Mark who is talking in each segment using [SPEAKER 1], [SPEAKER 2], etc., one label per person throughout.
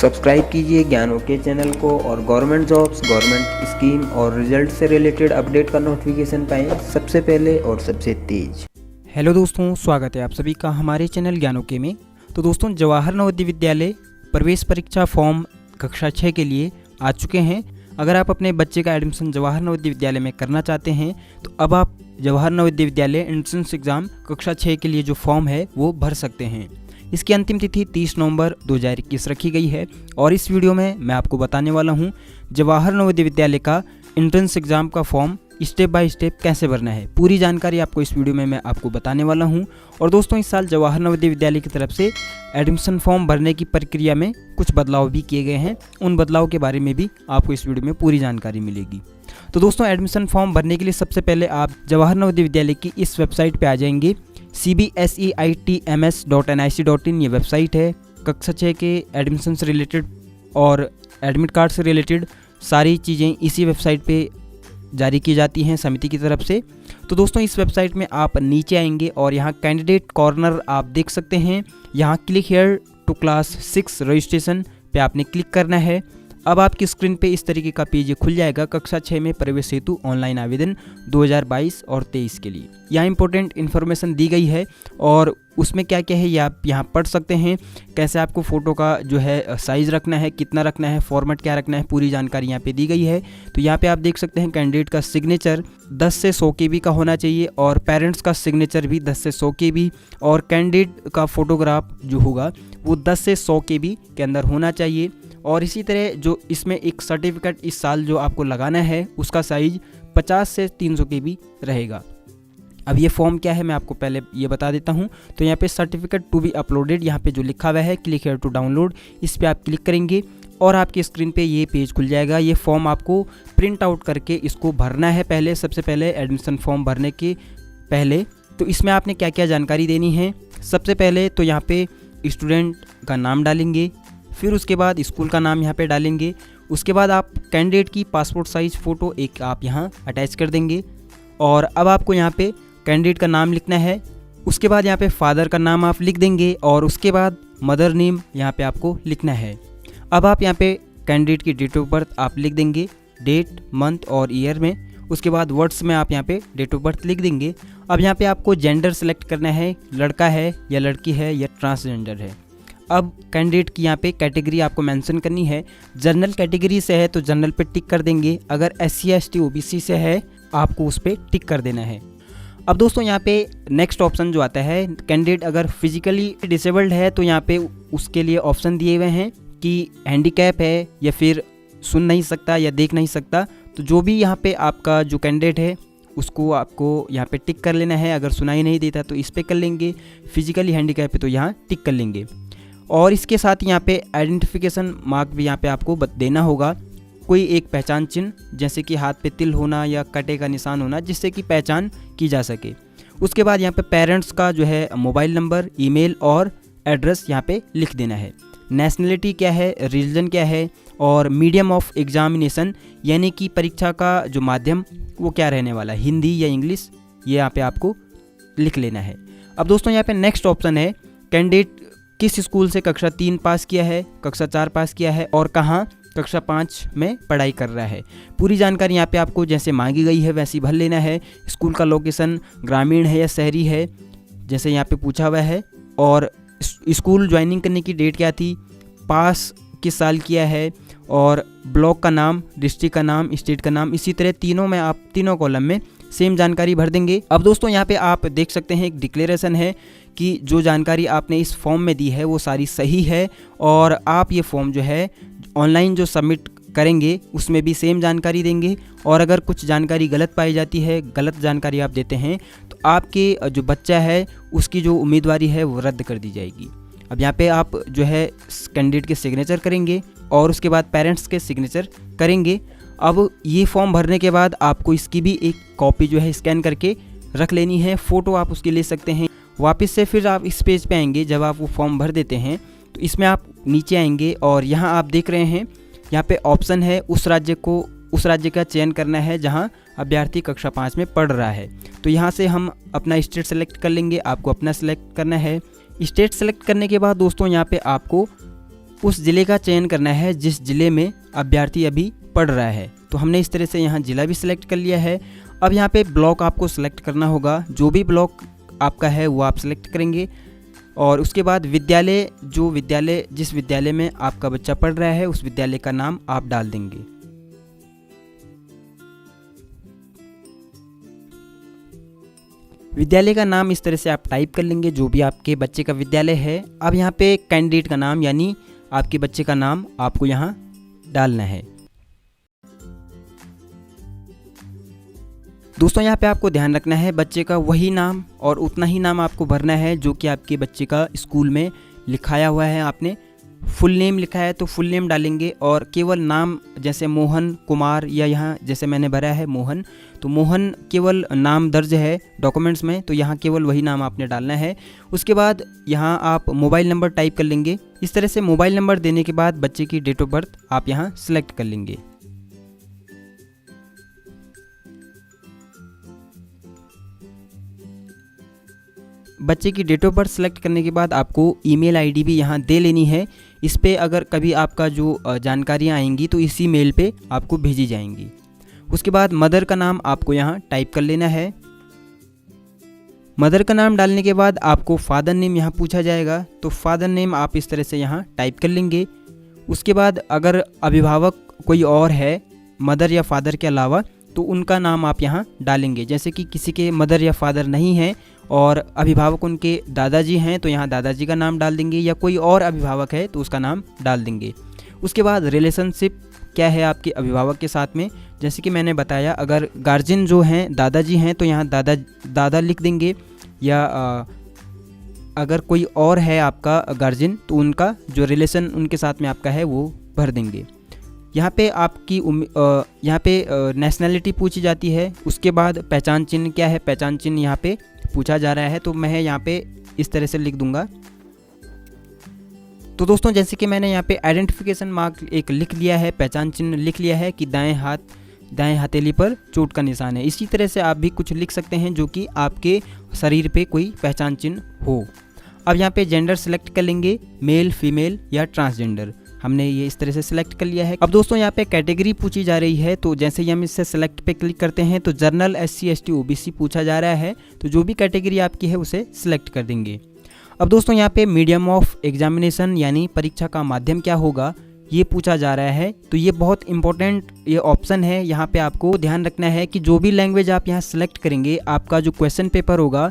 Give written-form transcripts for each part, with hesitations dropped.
[SPEAKER 1] Subscribe कीजिए ज्ञान okay channel को और गवर्नमेंट जॉब्स, गवर्नमेंट स्कीम और रिजल्ट से रिलेटेड अपडेट का नोटिफिकेशन पाएं सबसे पहले और सबसे तेज।
[SPEAKER 2] हेलो दोस्तों, स्वागत है आप सभी का हमारे चैनल ज्ञान ओके में। तो दोस्तों, जवाहर नवोदय विद्यालय प्रवेश परीक्षा फॉर्म कक्षा 6 के लिए आ चुके हैं। अगर आप अपने बच्चे का एडमिशन जवाहर नवोदय विद्यालय में करना चाहते हैं तो अब आप जवाहर नवोदय विद्यालय एंट्रेंस एग्ज़ाम कक्षा 6 के लिए जो फॉर्म है वो भर सकते हैं। इसकी अंतिम तिथि 30 नवंबर 2021 रखी गई है और इस वीडियो में मैं आपको बताने वाला हूं जवाहर नवोदय विद्यालय का एंट्रेंस एग्ज़ाम का फॉर्म स्टेप बाय स्टेप कैसे भरना है। पूरी जानकारी आपको इस वीडियो में मैं आपको बताने वाला हूं। और दोस्तों, इस साल जवाहर नवोदय विद्यालय की तरफ से एडमिशन फॉर्म भरने की प्रक्रिया में कुछ बदलाव भी किए गए हैं। उन बदलाव के बारे में भी आपको इस वीडियो में पूरी जानकारी मिलेगी। तो दोस्तों, एडमिशन फॉर्म भरने के लिए सबसे पहले आप जवाहर नवोदय विद्यालय की इस वेबसाइट पर आ जाएंगे। cbseitms.nic.in ये वेबसाइट है। कक्षा 6 के एडमिशन से रिलेटेड और एडमिट कार्ड से रिलेटेड सारी चीज़ें इसी वेबसाइट पे जारी की जाती हैं समिति की तरफ से। तो दोस्तों, इस वेबसाइट में आप नीचे आएंगे और यहाँ कैंडिडेट कॉर्नर आप देख सकते हैं। यहाँ click here to class 6 registration पे आपने क्लिक करना है। अब आपकी स्क्रीन पे इस तरीके का पेज खुल जाएगा कक्षा 6 में प्रवेश हेतु ऑनलाइन आवेदन 2022 और 23 के लिए। यहाँ इंपॉर्टेंट इन्फॉर्मेशन दी गई है और उसमें क्या क्या है ये आप यहाँ पढ़ सकते हैं। कैसे आपको फ़ोटो का जो है साइज़ रखना है, कितना रखना है, फॉर्मेट क्या रखना है, पूरी जानकारी यहाँ पे दी गई है। तो यहाँ पे आप देख सकते हैं कैंडिडेट का सिग्नेचर 10 से 100 KB का होना चाहिए और पेरेंट्स का सिग्नेचर भी 10 से 100 KB और कैंडिडेट का फोटोग्राफ जो होगा वो 10 से 100 KB के अंदर होना चाहिए। और इसी तरह जो इसमें एक सर्टिफिकेट इस साल जो आपको लगाना है उसका साइज 50 से 300 KB रहेगा। अब ये फॉर्म क्या है मैं आपको पहले ये बता देता हूँ। तो यहाँ पे सर्टिफिकेट टू बी अपलोडेड यहाँ पे जो लिखा हुआ है क्लिक हेयर टू डाउनलोड, इस पर आप क्लिक करेंगे और आपकी स्क्रीन पे ये पेज खुल जाएगा। ये फॉर्म आपको प्रिंट आउट करके इसको भरना है। पहले सबसे पहले एडमिशन फॉर्म भरने के पहले तो इसमें आपने क्या क्या जानकारी देनी है। सबसे पहले तो यहाँ पे स्टूडेंट का नाम डालेंगे, फिर उसके बाद स्कूल का नाम यहाँ पे डालेंगे। उसके बाद आप कैंडिडेट की पासपोर्ट साइज़ फ़ोटो एक आप यहाँ अटैच कर देंगे और अब आपको यहाँ पे कैंडिडेट का नाम लिखना है। उसके बाद यहाँ पे फादर का नाम आप लिख देंगे और उसके बाद मदर नेम यहाँ पे आपको लिखना है। अब आप यहाँ पे कैंडिडेट की डेट ऑफ बर्थ आप लिख देंगे, डेट, मंथ और ईयर में। उसके बाद वर्ड्स में आप यहाँ पे डेट ऑफ बर्थ लिख देंगे। अब यहाँ पे आपको जेंडर सेलेक्ट करना है, लड़का है या लड़की है या ट्रांसजेंडर है। अब कैंडिडेट की यहाँ पे कैटेगरी आपको मेंशन करनी है। जनरल कैटेगरी से है तो जनरल पे टिक कर देंगे। अगर SC ST OBC से है आपको उस पर टिक कर देना है। अब दोस्तों, यहाँ पे नेक्स्ट ऑप्शन जो आता है, कैंडिडेट अगर फिजिकली डिसेबल्ड है तो यहाँ पे उसके लिए ऑप्शन दिए हुए हैं कि हैंडीकैप है या फिर सुन नहीं सकता या देख नहीं सकता। तो जो भी यहाँ पे आपका जो कैंडिडेट है उसको आपको यहाँ पे टिक कर लेना है। अगर सुनाई नहीं देता तो इस पर कर लेंगे, फिजिकली हैंडीकैप है तो यहाँ टिक कर लेंगे। और इसके साथ यहाँ पे आइडेंटिफिकेशन मार्क भी यहाँ पे आपको देना होगा। कोई एक पहचान चिन्ह जैसे कि हाथ पे तिल होना या कटे का निशान होना जिससे कि पहचान की जा सके। उसके बाद यहाँ पे पेरेंट्स का जो है मोबाइल नंबर, ईमेल और एड्रेस यहाँ पे लिख देना है। नेशनलिटी क्या है, रिलीजन क्या है और मीडियम ऑफ एग्जामिनेशन यानी कि परीक्षा का जो माध्यम वो क्या रहने वाला है, हिंदी या इंग्लिश, ये यहाँ पे आपको लिख लेना है। अब दोस्तों, यहाँ पे नेक्स्ट ऑप्शन है कैंडिडेट किस स्कूल से कक्षा 3 पास किया है, कक्षा 4 पास किया है और कहाँ कक्षा 5 में पढ़ाई कर रहा है। पूरी जानकारी यहाँ पे आपको जैसे मांगी गई है वैसी भर लेना है। स्कूल का लोकेशन ग्रामीण है या शहरी है जैसे यहाँ पे पूछा हुआ है। और स्कूल ज्वाइनिंग करने की डेट क्या थी, पास किस साल किया है और ब्लॉक का नाम, डिस्ट्रिक्ट का नाम, स्टेट का नाम। इसी तरह तीनों में आप तीनों कॉलम में सेम जानकारी भर देंगे। अब दोस्तों, यहाँ पे आप देख सकते हैं एक डिक्लेरेशन है कि जो जानकारी आपने इस फॉर्म में दी है वो सारी सही है और आप ये फॉर्म जो है ऑनलाइन जो सबमिट करेंगे उसमें भी सेम जानकारी देंगे। और अगर कुछ जानकारी गलत पाई जाती है, गलत जानकारी आप देते हैं तो आपके जो बच्चा है उसकी जो उम्मीदवारी है वो रद्द कर दी जाएगी। अब यहाँ पे आप जो है कैंडिडेट के सिग्नेचर करेंगे और उसके बाद पेरेंट्स के सिग्नेचर करेंगे। अब ये फॉर्म भरने के बाद आपको इसकी भी एक कॉपी जो है स्कैन करके रख लेनी है। फ़ोटो आप उसकी ले सकते हैं। वापस से फिर आप इस पेज पे आएंगे। जब आप वो फॉर्म भर देते हैं तो इसमें आप नीचे आएंगे और यहाँ आप देख रहे हैं यहाँ पे ऑप्शन है उस राज्य का चयन करना है जहाँ अभ्यर्थी कक्षा 5 में पढ़ रहा है। तो यहाँ से हम अपना स्टेट सेलेक्ट कर लेंगे। आपको अपना सेलेक्ट करना है। स्टेट सेलेक्ट करने के बाद दोस्तों यहाँ पे आपको उस ज़िले का चयन करना है जिस ज़िले में अभ्यर्थी अभी पढ़ रहा है। तो हमने इस तरह से यहाँ ज़िला भी सिलेक्ट कर लिया है। अब यहाँ पे ब्लॉक आपको सिलेक्ट करना होगा, जो भी ब्लॉक आपका है वो आप सिलेक्ट करेंगे। और उसके बाद विद्यालय, जिस विद्यालय में आपका बच्चा पढ़ रहा है उस विद्यालय का नाम आप डाल देंगे। विद्यालय का नाम इस तरह से आप टाइप कर लेंगे, जो भी आपके बच्चे का विद्यालय है। अब यहाँ पे कैंडिडेट का नाम यानी आपके बच्चे का नाम आपको यहाँ डालना है। दोस्तों यहाँ पे आपको ध्यान रखना है बच्चे का वही नाम और उतना ही नाम आपको भरना है जो कि आपके बच्चे का स्कूल में लिखाया हुआ है। आपने फुल नेम लिखा है तो फुल नेम डालेंगे, और केवल नाम जैसे मोहन कुमार या यहाँ जैसे मैंने भरा है मोहन, तो मोहन केवल नाम दर्ज है डॉक्यूमेंट्स में, तो यहाँ केवल वही नाम आपने डालना है। उसके बाद यहाँ आप मोबाइल नंबर टाइप कर लेंगे। इस तरह से मोबाइल नंबर देने के बाद बच्चे की डेट ऑफ बर्थ आप यहाँ सेलेक्ट कर लेंगे। बच्चे की डेट ऑफ बर्थ सेलेक्ट करने के बाद आपको ईमेल आईडी भी यहाँ दे लेनी है। इस पे अगर कभी आपका जो जानकारियाँ आएंगी तो इसी मेल पे आपको भेजी जाएंगी। उसके बाद मदर का नाम आपको यहाँ टाइप कर लेना है। मदर का नाम डालने के बाद आपको फादर नेम यहाँ पूछा जाएगा, तो फादर नेम आप इस तरह से यहाँ टाइप कर लेंगे। उसके बाद अगर अभिभावक कोई और है मदर या फादर के अलावा तो उनका नाम आप यहाँ डालेंगे। जैसे कि किसी के मदर या फादर नहीं हैं और अभिभावक उनके दादाजी हैं तो यहाँ दादाजी का नाम डाल देंगे, या कोई और अभिभावक है तो उसका नाम डाल देंगे। उसके बाद रिलेशनशिप क्या है आपके अभिभावक के साथ में, जैसे कि मैंने बताया अगर गार्जियन जो हैं दादाजी हैं तो यहाँ दादा लिख देंगे, या अगर कोई और है आपका गार्जियन तो उनका जो रिलेशन उनके साथ में आपका है वो भर देंगे। यहाँ पे आपकी यहाँ पे नेशनैलिटी पूछी जाती है। उसके बाद पहचान चिन्ह क्या है, पहचान चिन्ह यहाँ पे पूछा जा रहा है, तो मैं यहाँ पे इस तरह से लिख दूंगा। तो दोस्तों जैसे कि मैंने यहाँ पे आइडेंटिफिकेशन मार्क एक लिख लिया है, पहचान चिन्ह लिख लिया है कि दाएं हथेली पर चोट का निशान है। इसी तरह से आप भी कुछ लिख सकते हैं जो कि आपके शरीर पे कोई पहचान चिन्ह हो। अब यहाँ पे जेंडर सेलेक्ट कर लेंगे, मेल फीमेल या ट्रांसजेंडर। हमने ये इस तरह से सिलेक्ट कर लिया है। अब दोस्तों यहाँ पे कैटेगरी पूछी जा रही है, तो जैसे ही हम इससे सेलेक्ट पे क्लिक करते हैं तो जनरल SC ST OBC पूछा जा रहा है, तो जो भी कैटेगरी आपकी है उसे सिलेक्ट कर देंगे। अब दोस्तों यहाँ पे मीडियम ऑफ एग्जामिनेशन यानी परीक्षा का माध्यम क्या होगा ये पूछा जा रहा है। तो ये बहुत इंपॉर्टेंट ये ऑप्शन है। यहाँ पे आपको ध्यान रखना है कि जो भी लैंग्वेज आप यहाँ सेलेक्ट करेंगे आपका जो क्वेश्चन पेपर होगा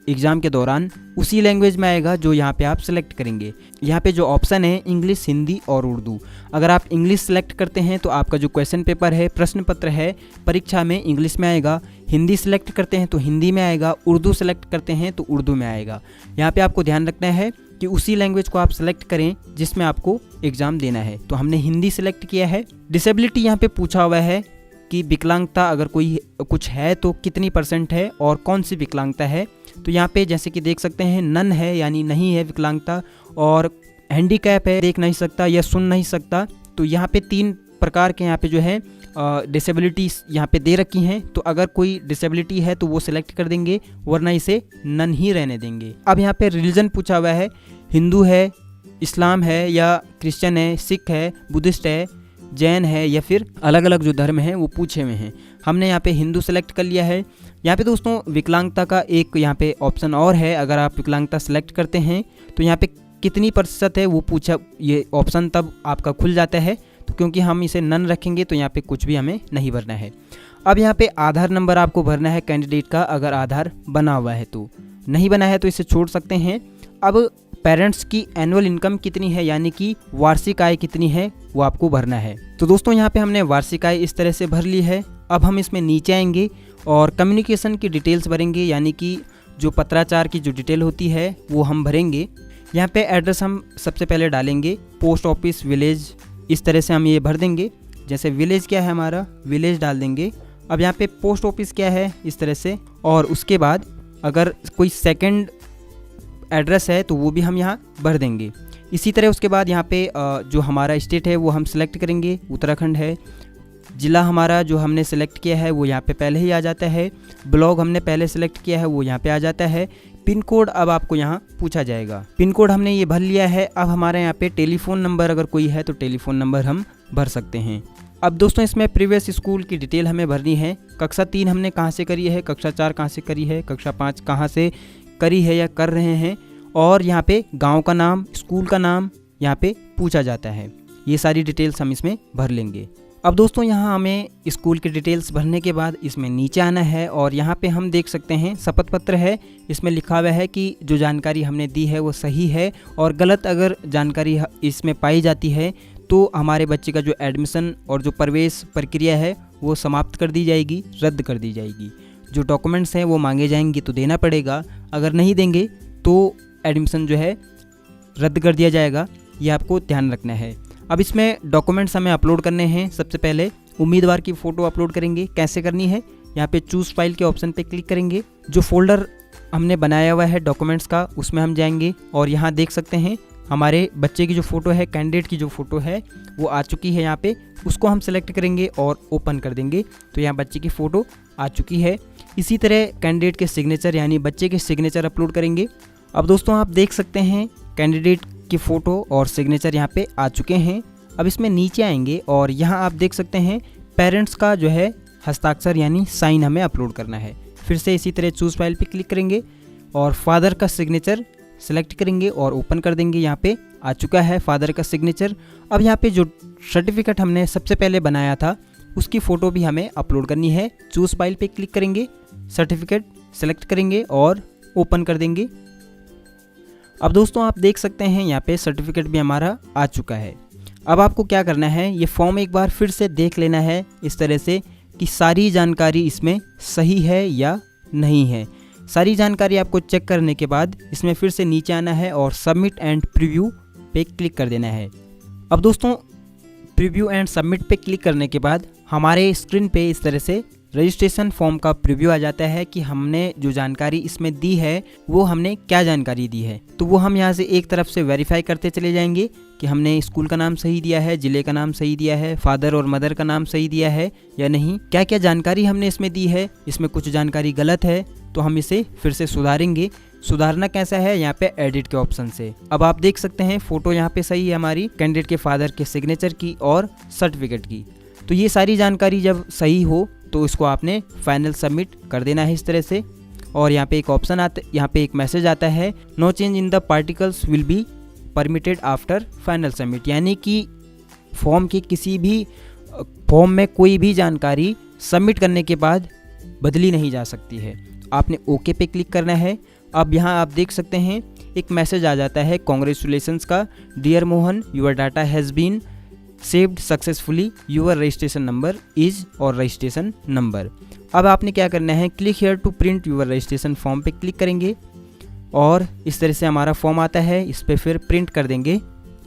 [SPEAKER 2] एग्ज़ाम के दौरान उसी लैंग्वेज में आएगा जो यहाँ पे आप सेलेक्ट करेंगे। यहाँ पे जो ऑप्शन है इंग्लिश, हिंदी और उर्दू। अगर आप इंग्लिश सेलेक्ट करते हैं तो आपका जो क्वेश्चन पेपर है, प्रश्न पत्र है, परीक्षा में इंग्लिश में आएगा। हिंदी सेलेक्ट करते हैं तो हिंदी में आएगा, उर्दू सेलेक्ट करते हैं तो उर्दू में आएगा। यहाँ पे आपको ध्यान रखना है कि उसी लैंग्वेज को आप सेलेक्ट करें जिसमें आपको एग्ज़ाम देना है। तो हमने हिंदी सेलेक्ट किया है। डिसेबिलिटी यहाँ पे पूछा हुआ है कि विकलांगता अगर कोई कुछ है तो कितनी % है और कौन सी विकलांगता है। तो यहाँ पे जैसे कि देख सकते हैं नन है यानी नहीं है विकलांगता, और हैंडीकैप है देख नहीं सकता या सुन नहीं सकता। तो यहाँ पे 3 प्रकार के यहाँ पे जो है डिसेबिलिटीज़ यहाँ पे दे रखी हैं। तो अगर कोई डिसेबिलिटी है तो वो सिलेक्ट कर देंगे, वरना इसे नन ही रहने देंगे। अब यहाँ पे रिलीजन पूछा हुआ है, हिंदू है, इस्लाम है या क्रिश्चियन है, सिख है, बुद्धिस्ट है, जैन है या फिर अलग अलग जो धर्म हैं वो पूछे हुए हैं। हमने यहाँ पे हिंदू सेलेक्ट कर लिया है। यहाँ पे दोस्तों विकलांगता का एक यहाँ पे ऑप्शन और है। अगर आप विकलांगता सेलेक्ट करते हैं तो यहाँ पे कितनी % है वो पूछा, ये ऑप्शन तब आपका खुल जाता है। तो क्योंकि हम इसे नन रखेंगे तो यहाँ पे कुछ भी हमें नहीं भरना है। अब यहाँ पे आधार नंबर आपको भरना है कैंडिडेट का, अगर आधार बना हुआ है तो। नहीं बना है तो इसे छोड़ सकते हैं। अब पेरेंट्स की एनुअल इनकम कितनी है यानी कि वार्षिक आय कितनी है वो आपको भरना है। तो दोस्तों यहाँ पे हमने वार्षिक आय इस तरह से भर ली है। अब हम इसमें नीचे आएंगे और कम्युनिकेशन की डिटेल्स भरेंगे, यानी कि जो पत्राचार की जो डिटेल होती है वो हम भरेंगे। यहाँ पे एड्रेस हम सबसे पहले डालेंगे, पोस्ट ऑफिस, विलेज, इस तरह से हम ये भर देंगे। जैसे विलेज क्या है हमारा, विलेज डाल देंगे। अब यहाँ पे पोस्ट ऑफिस क्या है इस तरह से, और उसके बाद अगर कोई सेकंड एड्रेस है तो वो भी हम यहाँ भर देंगे। इसी तरह उसके बाद यहाँ पे जो हमारा स्टेट है वो हम सिलेक्ट करेंगे, उत्तराखंड है। जिला हमारा जो हमने सेलेक्ट किया है वो यहाँ पे पहले ही आ जाता है, ब्लॉक हमने पहले सेलेक्ट किया है वो यहाँ पे आ जाता है, पिन कोड अब आपको यहाँ पूछा जाएगा, पिन कोड हमने ये भर लिया है। अब हमारे यहाँ पे टेलीफोन नंबर अगर कोई है तो टेलीफोन नंबर हम भर सकते हैं। अब दोस्तों इसमें प्रीवियस स्कूल की डिटेल हमें भरनी है, कक्षा 3 हमने कहाँ से करी है, कक्षा 4 कहाँ से करी है, कक्षा 5 कहाँ से करी है या कर रहे हैं, और यहाँ पे गांव का नाम, स्कूल का नाम यहाँ पे पूछा जाता है। ये सारी डिटेल्स हम इसमें भर लेंगे। अब दोस्तों यहाँ हमें स्कूल की डिटेल्स भरने के बाद इसमें नीचे आना है और यहाँ पे हम देख सकते हैं शपथ पत्र है। इसमें लिखा हुआ है कि जो जानकारी हमने दी है वो सही है और गलत अगर जानकारी इसमें पाई जाती है तो हमारे बच्चे का जो एडमिशन और जो प्रवेश प्रक्रिया है वो समाप्त कर दी जाएगी, रद्द कर दी जाएगी। जो डॉक्यूमेंट्स हैं वो मांगे जाएंगे तो देना पड़ेगा, अगर नहीं देंगे तो एडमिशन जो है रद्द कर दिया जाएगा, ये आपको ध्यान रखना है। अब इसमें डॉक्यूमेंट्स हमें अपलोड करने हैं। सबसे पहले उम्मीदवार की फ़ोटो अपलोड करेंगे। कैसे करनी है, यहाँ पे चूज़ फाइल के ऑप्शन पे क्लिक करेंगे, जो फोल्डर हमने बनाया हुआ है डॉक्यूमेंट्स का उसमें हम जाएंगे और यहाँ देख सकते हैं हमारे बच्चे की जो फ़ोटो है, कैंडिडेट की जो फ़ोटो है वो आ चुकी है। यहाँ पे उसको हम सेलेक्ट करेंगे और ओपन कर देंगे तो यहाँ बच्चे की फ़ोटो आ चुकी है। इसी तरह कैंडिडेट के सिग्नेचर यानी बच्चे के सिग्नेचर अपलोड करेंगे। अब दोस्तों आप देख सकते हैं कैंडिडेट की फ़ोटो और सिग्नेचर यहाँ पे आ चुके हैं। अब इसमें नीचे आएंगे और यहाँ आप देख सकते हैं पेरेंट्स का जो है हस्ताक्षर यानी साइन हमें अपलोड करना है। फिर से इसी तरह चूज़ फाइल पे क्लिक करेंगे और फादर का सिग्नेचर सेलेक्ट करेंगे और ओपन कर देंगे। यहाँ पे आ चुका है फादर का सिग्नेचर। अब यहाँ पे जो सर्टिफिकेट हमने सबसे पहले बनाया था उसकी फ़ोटो भी हमें अपलोड करनी है। चूज़ फाइल पे क्लिक करेंगे, सर्टिफिकेट सेलेक्ट करेंगे और ओपन कर देंगे। अब दोस्तों आप देख सकते हैं यहाँ पे सर्टिफिकेट भी हमारा आ चुका है। अब आपको क्या करना है, ये फॉर्म एक बार फिर से देख लेना है इस तरह से कि सारी जानकारी इसमें सही है या नहीं है। सारी जानकारी आपको चेक करने के बाद इसमें फिर से नीचे आना है और सबमिट एंड प्रीव्यू पे क्लिक कर देना है। अब दोस्तों प्रीव्यू एंड सबमिट पे क्लिक करने के बाद हमारे स्क्रीन पे इस तरह से रजिस्ट्रेशन फॉर्म का प्रीव्यू आ जाता है कि हमने जो जानकारी इसमें दी है वो हमने क्या जानकारी दी है। तो वो हम यहाँ से एक तरफ से वेरीफाई करते चले जाएंगे कि हमने स्कूल का नाम सही दिया है, जिले का नाम सही दिया है, फादर और मदर का नाम सही दिया है या नहीं, क्या क्या जानकारी हमने इसमें दी है। इसमें कुछ जानकारी गलत है तो हम इसे फिर से सुधारेंगे। सुधारना कैसा है, यहाँ पे एडिट के ऑप्शन से। अब आप देख सकते हैं फोटो यहाँ पे सही है हमारी, कैंडिडेट के फादर के सिग्नेचर की और सर्टिफिकेट की। तो ये सारी जानकारी जब सही हो तो इसको आपने फाइनल सबमिट कर देना है इस तरह से। और यहाँ पे एक ऑप्शन आता, यहाँ पे एक मैसेज आता है, no change in the particulars will be permitted after final submit, यानी कि फॉर्म की किसी भी फॉर्म में कोई भी जानकारी सबमिट करने के बाद बदली नहीं जा सकती है। आपने ओके पे क्लिक करना है। अब यहाँ आप देख सकते हैं एक मैसेज आ जाता है कॉन्ग्रेचुलेशंस का, dear Mohan your data has been saved successfully, your registration number is और रजिस्ट्रेशन नंबर। अब आपने क्या करना है, click here to print your registration form पे क्लिक करेंगे और इस तरह से हमारा फॉर्म आता है, इस पर फिर प्रिंट कर देंगे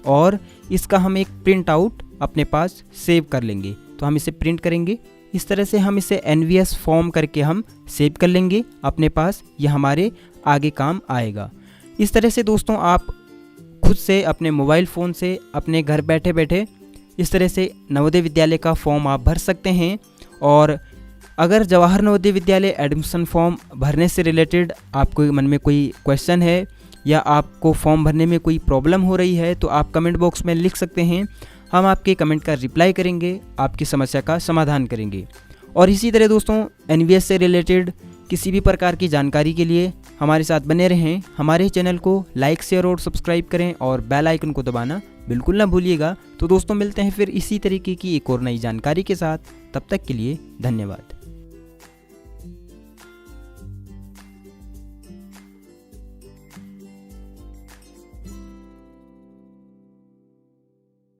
[SPEAKER 2] और इसका हम एक प्रिंट आउट अपने पास सेव कर लेंगे। तो हम इसे प्रिंट करेंगे, इस तरह से हम इसे एनवीएस फॉर्म करके हम सेव कर लेंगे अपने पास, यह हमारे आगे काम आएगा। इस तरह से दोस्तों आप खुद से अपने मोबाइल फ़ोन से अपने घर बैठे बैठे इस तरह से नवोदय विद्यालय का फॉर्म आप भर सकते हैं। और अगर जवाहर नवोदय विद्यालय एडमिशन फॉर्म भरने से रिलेटेड आपको मन में कोई क्वेश्चन है या आपको फॉर्म भरने में कोई प्रॉब्लम हो रही है तो आप कमेंट बॉक्स में लिख सकते हैं, हम आपके कमेंट का रिप्लाई करेंगे, आपकी समस्या का समाधान करेंगे। और इसी तरह दोस्तों एनवीएस से रिलेटेड किसी भी प्रकार की जानकारी के लिए हमारे साथ बने रहें। हमारे चैनल को लाइक, शेयर और सब्सक्राइब करें और बेल आइकन को दबाना बिल्कुल ना भूलिएगा। तो दोस्तों मिलते हैं फिर इसी तरीके की एक और नई जानकारी के साथ, तब तक के लिए धन्यवाद।